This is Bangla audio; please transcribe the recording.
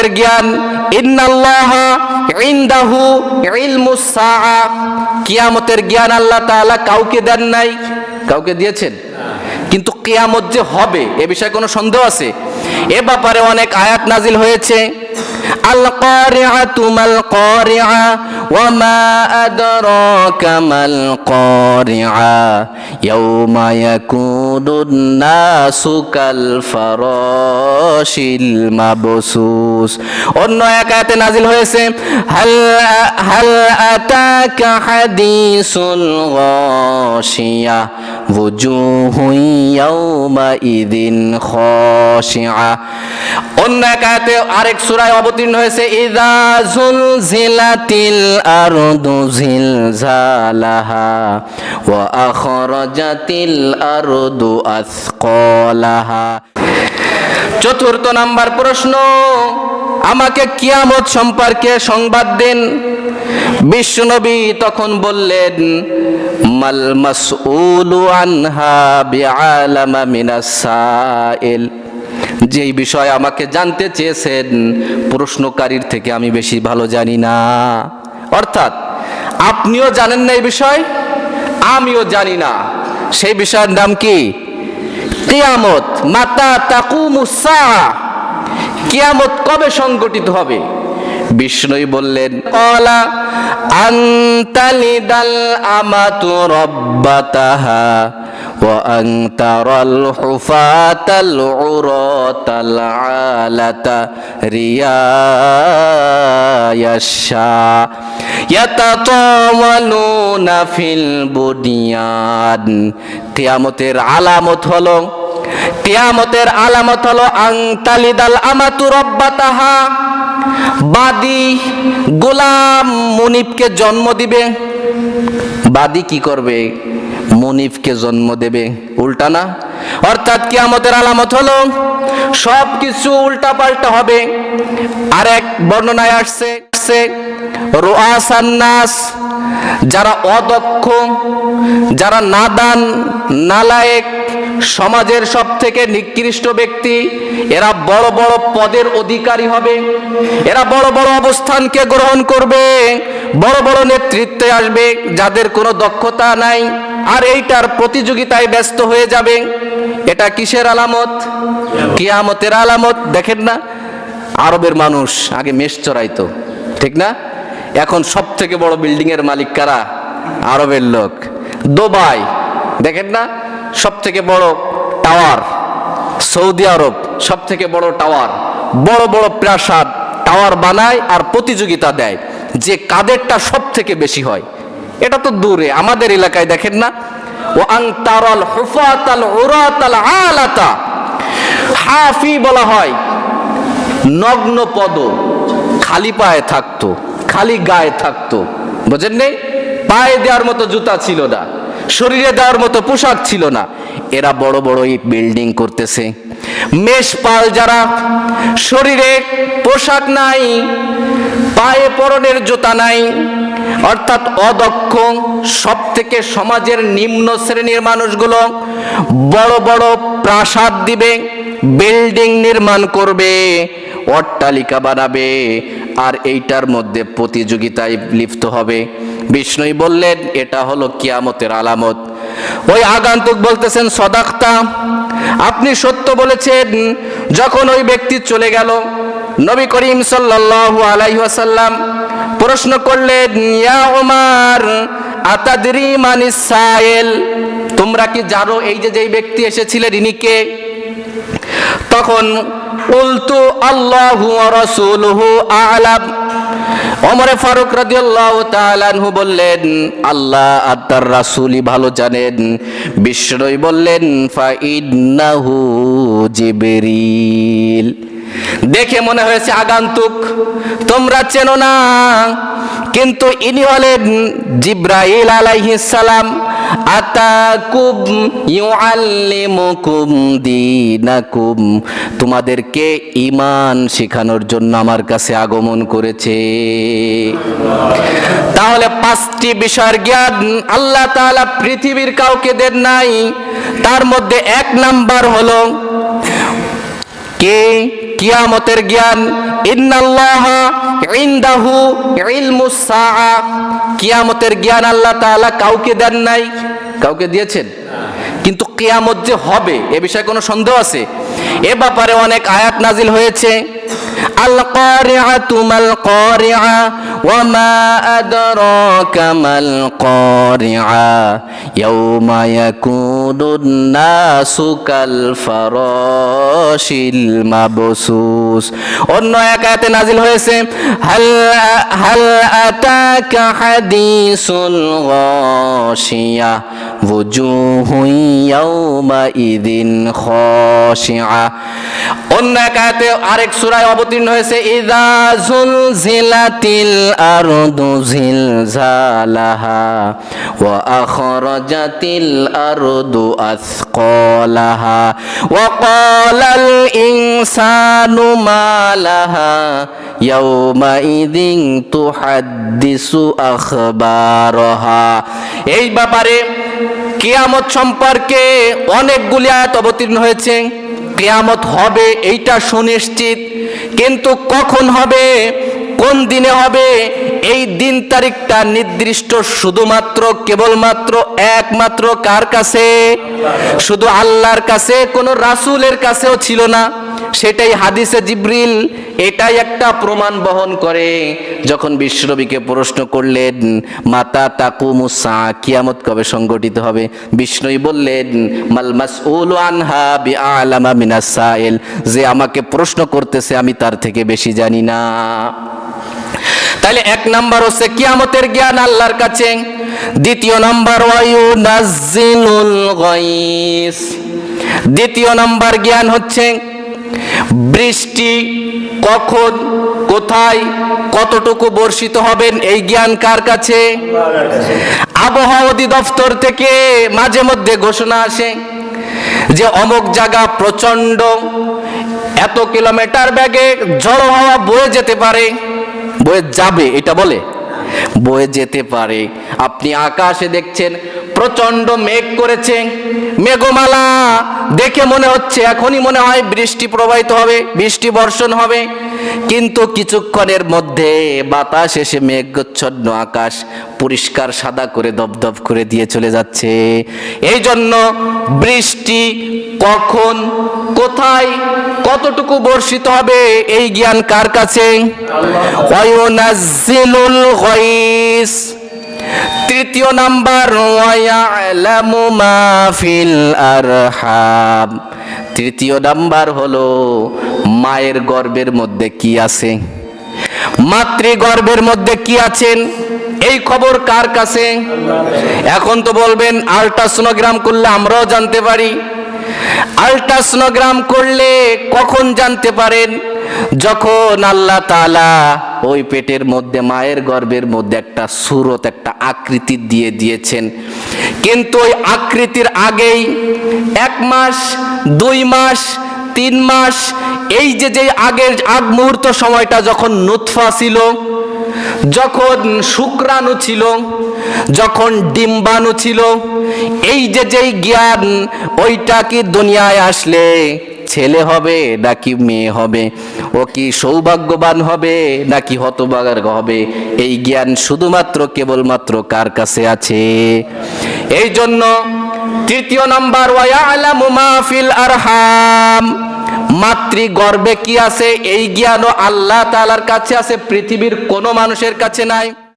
কিয়ামতের জ্ঞান, ইন্নাল্লাহা ইনদাহু ইলমুস সাআ, কিয়ামতের জ্ঞান আল্লাহ তাআলা কাউকে দেন নাই। কাউকে দিয়েছেন? কিন্তু কিয়ামত যে হবে এ বিষয়ে কোনো সন্দেহ আছে? এ ব্যাপারে অনেক আয়াত নাজিল হয়েছে। আল কারিআতু মাল কারিআ ওয়া মা আদরাকা মাল কারিআ ইয়াউমা ইয়াকুনুন নাসু কাল ফারাশিল মাবসুস। অন্য এক আয়াতে নাজিল হয়েছে হাল আতাকা হাদিসুল গাশিয়া ওয়াজুহুন ইয়াউমা ইযিন খাশিআ। অন্য এক আয়াতে আরেক সূরায় অবতীর্ণ হয়েছে ইযা যুলজিলাতিল আরদু জিলজালাহা ওয়া আখরাজাতিল আরদু আসকালাহা। চতুর্থ নাম্বার প্রশ্ন, আমাকে কিয়ামত সম্পর্কে সংবাদ দিন। বিশ্বনবী তখন বললেন মাল মাসউলু আনহা বিআলামা মিনাস সাইল, যেই বিষয় আমাকে জানতে চেয়েছেন প্রশ্নকারীর থেকে আমি বেশি ভালো জানি না। অর্থাৎ আপনিও জানেন না এই বিষয়, আমিও জানি না। সেই বিষয়ের নাম কি? কিয়ামত। মাতা তাকুমুস সাআ, কিয়ামত কবে সংঘটিত হবে? বিষ্ণুই বললেন ক্বালা আনতালিদাল আমাতু রাব্বাতাহা ওয়া আনতারাল হুফাতাল উরাতাল আলাতা রিয়ায়াশা ইয়াতাতাওয়ালুনা ফিল বুনিয়ান। কিয়ামতের আলামত হলো, কিয়ামতের আলামত হলো আনতালিদাল আমাতু রাব্বাতাহা, বাদী গোলাম মুনিবকে জন্ম দিবে। বাদী কি করবে? মুনিবকে জন্ম দেবে, উল্টা না? অর্থাৎ কিয়ামতের আলামত হলো সবকিছু উল্টা পাল্টা হবে। আর এক বর্ণনায় আসছে রুআসান নাস, যারা অদক্ষ, যারা নাদান নালায়েক, সমাজের সব থেকে নিকৃষ্ট ব্যক্তি, এরা বড় বড় পদের অধিকারী হবে, এরা বড় বড় অবস্থানকে গ্রহণ করবে, বড় বড় নেতৃত্বে আসবে, যাদের কোনো দক্ষতা নাই, আর এইটার প্রতিযোগিতায় ব্যস্ত হয়ে যাবে। এটা কিসের আলামত? কিয়ামতের আলামত। দেখেন না, আরবের মানুষ আগে মেষ চড়াইতো, ঠিক না? এখন সব থেকে বড় বিল্ডিং এর মালিক কারা? আরবের লোক। দুবাই দেখেন না, সব থেকে বড় টাওয়ার। সৌদি আরব সব থেকে বড় টাওয়ার, বড় বড় প্রাসাদ টাওয়ার বানায় আর প্রতিযোগিতা দেয় যে কাদেরটা সব থেকে বেশি হয়। এটা তো দূরে, আমাদের এলাকায় দেখেন না, ও আনতারাল হুফাতাল উরাতাল আলাতা, হাফি বলা হয় নগ্ন পদ, খালি পায়ে থাকতো, খালি গায়ে থাকতো, বুঝেন নেই? পায়ে দেওয়ার মতো জুতা ছিল না, শরীরে দেওয়ার মতো পোশাক ছিল না। এরা বড় বড় বিল্ডিং করতেছে। মেষপাল যারা, শরীরে পোশাক নাই, পায়ে পরনের জুতা নাই, অর্থাৎ অদক্ষ, সব থেকে সমাজের নিম্ন শ্রেণীর মানুষগুলো বড় বড় প্রাসাদ দিবে, বিল্ডিং নির্মাণ করবে, অট্টালিকা বানাবে, আর এইটার মধ্যে প্রতিযোগিতায় লিপ্ত হবে। বিষ্ণুই বললেন এটা হলো কিয়ামতের আলামত। ওই আগন্তুক বলতেছেন সদাক্তা, আপনি সত্য বলেছেন। যখন ওই ব্যক্তি চলে গেল, নবী করিম সাল্লাল্লাহু আলাইহি ওয়াসাল্লাম প্রশ্ন করলেন ইয়া ওমর আতাদরি মানিস সাইল, তোমরা কি জানো এই যে যেই ব্যক্তি এসেছিলেন ইনি কে? তখন উলতু আল্লাহু ওয়া রাসূলুহু আ'লাম, ওমর ফারুক রাদিয়াল্লাহু তাআলা আনহু বললেন আল্লাহ আর তার রাসূলই ভালো জানেন। বিষ্ণুই বললেন ফা ইন্নাহু জিবরিল, দেখে মনে হয়েছে আগন্তুক, তোমরা চেনো না, কিন্তু ইনি হলেন জিবরাইল আলাইহিস সালাম। আতাকুম ইউআল্লিমুকুম দীনাকুম, তোমাদেরকে ঈমান শেখানোর জন্য আমার কাছে আগমন করেছে। তাহলে পাঁচটি বিষয়ের জ্ঞান আল্লাহ তাআলা পৃথিবীর কাউকে দেন নাই। তার মধ্যে এক নাম্বার হলো কে? কিয়ামতের জ্ঞান। ইন্নাল্লাহা ইনদাহু ইলমুস সাআ, কিয়ামতের জ্ঞান আল্লাহ তাআলা কাউকে দেন নাই। কাউকে দিয়েছেন? কিন্তু কিয়ামত যে হবে এ বিষয়ে কোনো সন্দেহ আছে? এ ব্যাপারে অনেক আয়াত নাজিল হয়েছে। আল কারিআতু মাল কারিআ ওয়া মা আদরাকা মাল কারিআ ইয়াউমা ইয়াকুনুন নাসু কাল ফারাশিল মাবসুস। অন্য এক আয়াতে নাজিল হয়েছে হাল আতাকা হাদিসুল গাশিয়া ওয়াজুহুন ইয়াউমা ইযিন খাশিআ। অন্য এক আয়াতে আরেক সূরায় অবতীর্ণ হয়েছে ইযা যুলজিলাতিল আরদু জিলজালাহা ওয়া আখরাজাতিল আরদু আথকালাহা ওয়া ক্বালাল ইনসানু মা লাহা ইয়াউমা ইযিন তুহাদ্দিসু আখবারাহা। এই ব্যাপারে কিয়ামত সম্পর্কে অনেকগুলি আয়াত অবতীর্ণ হয়েছে। কিয়ামত হবে এইটা সুনিশ্চিত, কিন্তু কখন হবে, কোন দিনে হবে, এই দিন তারিখটা নির্দিষ্ট শুধুমাত্র কেবলমাত্র একমাত্র কার কাছে? শুধু আল্লাহর কাছে, কোনো রাসূলের কাছেও ছিল না। সেটাই হাদিসে জিবরিল এটাই একটা প্রমাণ বহন করে। যখন বিশ্বনবীকে প্রশ্ন করলেন মাতা তাকুমুস সাআ, কিয়ামত কবে সংগঠিত হবে, বিষ্ণুই বললেন মাল মাসউলু আনহা বিআলামা মিনাস সাইল, যে আমাকে প্রশ্ন করতেছে আমি তার থেকে বেশি জানি না। তাহলে এক নাম্বার হচ্ছে কিয়ামতের জ্ঞান আল্লাহর কাছে। দ্বিতীয় নাম্বার ওয়ায়ুনাজ্জিলুল গায়স, দ্বিতীয় নাম্বার জ্ঞান হচ্ছে বৃষ্টি কখন, কোথায়, কতটুকু বর্ষিত হবেন, এই জ্ঞান কার কাছে? আবহাওয়া অধিদপ্তর থেকে মাঝে মধ্যে ঘোষণা আসে যে অমুক জায়গা প্রচন্ড এত কিলোমিটার বেগে ঝড়ো হাওয়া বয়ে যেতে পারে। বয়ে যাবে এটা বলে, বয়ে যেতে পারে। আপনি আকাশে দেখছেন প্রচন্ড মেঘ করেছে, মেঘমালা দেখে মনে হচ্ছে এখনই মনে হয় বৃষ্টি প্রবাহিত হবে, বৃষ্টি বর্ষণ হবে, কিন্তু কিছুক্ষণের মধ্যে বাতাস এসে মেঘাচ্ছন্ন আকাশ পরিষ্কার সাদা করে দপদপ করে দিয়ে চলে যাচ্ছে। এই জন্য বৃষ্টি কখন, কোথায়, কতটুকু বর্ষিত হবে এই জ্ঞান কার কাছে? ওয়ায়ুনাজ্জিলুল গায়স। তৃতীয় নাম্বার ওয়ায়ালামু মা ফিল আরহাম, তৃতীয় নাম্বার হলো মায়ের গর্ভের মধ্যে কি আছে, মাতৃগর্ভের মধ্যে কি আছেন, এই খবর কার কাছে? এখন তো বলবেন আল্ট্রাসোনোগ্রাম করলে আমরাও জানতে পারি। আল্ট্রাসোনোগ্রাম করলে কখন জানতে পারেন? যখন আল্লাহ তাআলা ওই পেটের মধ্যে, মায়ের গর্ভের মধ্যে একটা সূরত, একটা আকৃতি দিয়ে দিয়েছেন, কিন্তু ওই আকৃতির আগেই 1 মাস, 2 মাস, 3 মাস, এই যে আগের আগ মুহূর্ত সময়টা যখন নুতফা ছিল, যখন শুক্রাণু ছিল, যখন ডিম্বাণু ছিল, এই যে জ্ঞান, ওইটা কি দুনিয়ায় আসলে ছেলে হবে নাকি মেয়ে হবে, ও কি সৌভাগ্যবান হবে নাকি হতভাগা হবে, এই জ্ঞান শুধুমাত্র কেবলমাত্র কার কাছে আছে? এই জন্য তৃতীয় নাম্বার ওয়ায়ালামু মা ফিল আরহাম, মাতৃগর্ভে কি আছে এই জ্ঞানও আল্লাহ তাআলার কাছে আছে, পৃথিবীর কোনো মানুষের কাছে নাই।